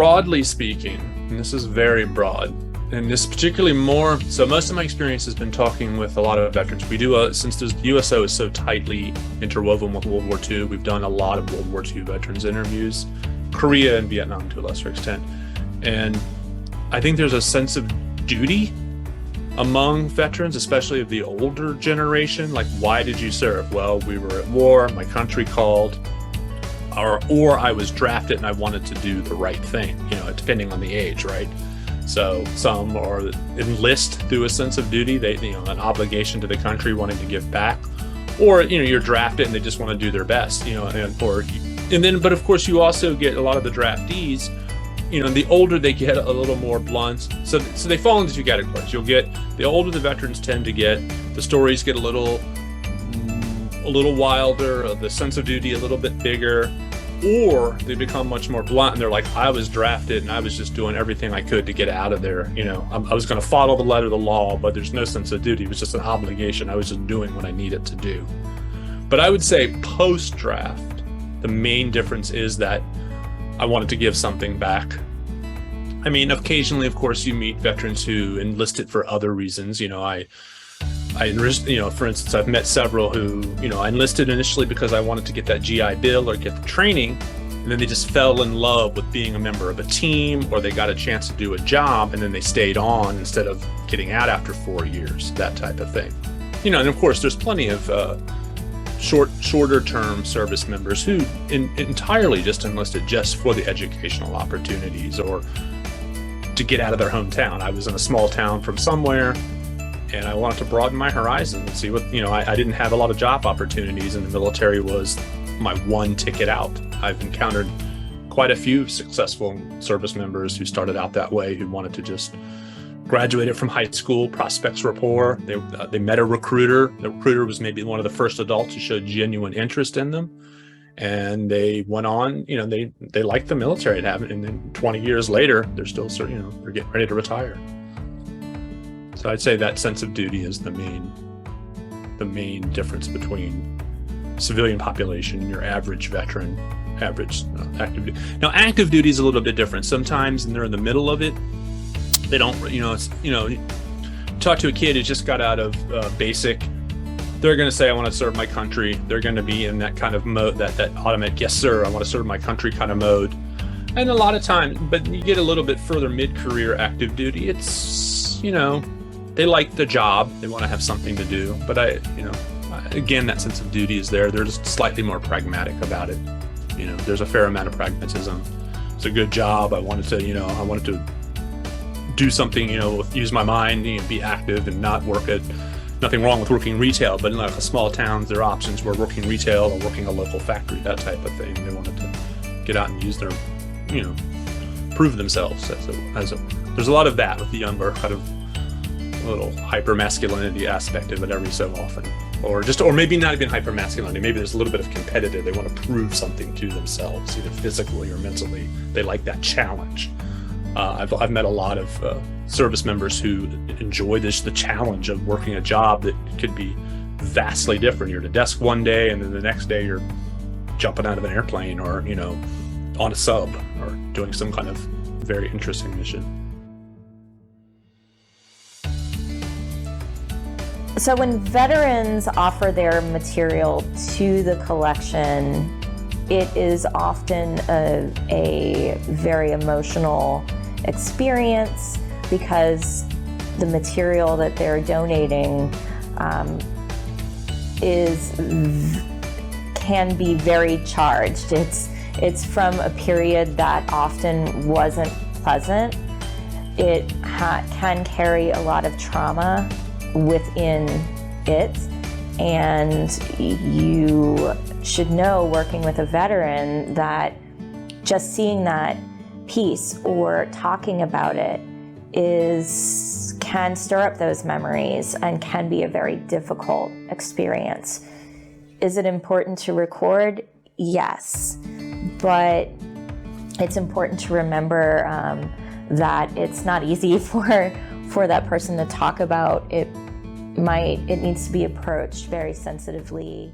broadly speaking, and this is very broad, and this particularly more, so most of my experience has been talking with a lot of veterans. We do, since the USO is so tightly interwoven with World War II, we've done a lot of World War II veterans interviews, Korea and Vietnam to a lesser extent. And I think there's a sense of duty among veterans, especially of the older generation. Like, why did you serve? Well, we were at war, my country called, or I was drafted and I wanted to do the right thing, depending on the age, right? So some are enlist through a sense of duty, an obligation to the country, wanting to give back, or you're drafted and they just want to do their best, but of course you also get a lot of the draftees, the older they get, a little more blunt. So they fall into two categories. You'll get the older the veterans tend to get, the stories get a little wilder, the sense of duty a little bit bigger, or they become much more blunt and they're like, I was drafted and I was just doing everything I could to get out of there. I was going to follow the letter of the law, but there's no sense of duty. It was just an obligation. I was just doing what I needed to do. But I would say post-draft, the main difference is that I wanted to give something back. I mean, occasionally, of course, you meet veterans who enlisted for other reasons. I enlisted, for instance, I've met several who, I enlisted initially because I wanted to get that GI Bill or get the training, and then they just fell in love with being a member of a team, or they got a chance to do a job and then they stayed on instead of getting out after 4 years, that type of thing. And of course, there's plenty of shorter term service members who entirely just enlisted just for the educational opportunities or to get out of their hometown. I was in a small town from somewhere, and I wanted to broaden my horizon and see what, I didn't have a lot of job opportunities, and the military was my one ticket out. I've encountered quite a few successful service members who started out that way, who wanted to just graduated from high school, prospects were poor. They met a recruiter. The recruiter was maybe one of the first adults who showed genuine interest in them. And they went on, they liked the military it happened. And then 20 years later, they're still, they're getting ready to retire. So I'd say that sense of duty is the main difference between civilian population, your average veteran, active duty. Now, active duty is a little bit different. Sometimes, and they're in the middle of it, they don't, talk to a kid who just got out of basic, they're going to say, I want to serve my country. They're going to be in that kind of mode, that automatic, yes, sir, I want to serve my country kind of mode. And a lot of times, but you get a little bit further mid-career active duty, it's, they like the job. They want to have something to do. But again, that sense of duty is there. They're just slightly more pragmatic about it. There's a fair amount of pragmatism. It's a good job. I wanted to do something, use my mind, be active and not work at, nothing wrong with working retail, but in like a small towns, their options were working retail or working a local factory, that type of thing. They wanted to get out and use their, prove themselves there's a lot of that with the younger kind of little hyper masculinity aspect of it every so often, or maybe not even hyper masculinity. Maybe there's a little bit of competitive. They want to prove something to themselves, either physically or mentally. They like that challenge. I've met a lot of service members who enjoy the challenge of working a job that could be vastly different. You're at a desk one day, and then the next day you're jumping out of an airplane, or on a sub, or doing some kind of very interesting mission. So when veterans offer their material to the collection, it is often a very emotional experience, because the material that they're donating can be very charged. It's from a period that often wasn't pleasant. It can carry a lot of trauma within it, and you should know, working with a veteran, that just seeing that piece or talking about it can stir up those memories and can be a very difficult experience. Is it important to record? Yes, but it's important to remember that it's not easy for that person to talk about. It needs to be approached very sensitively.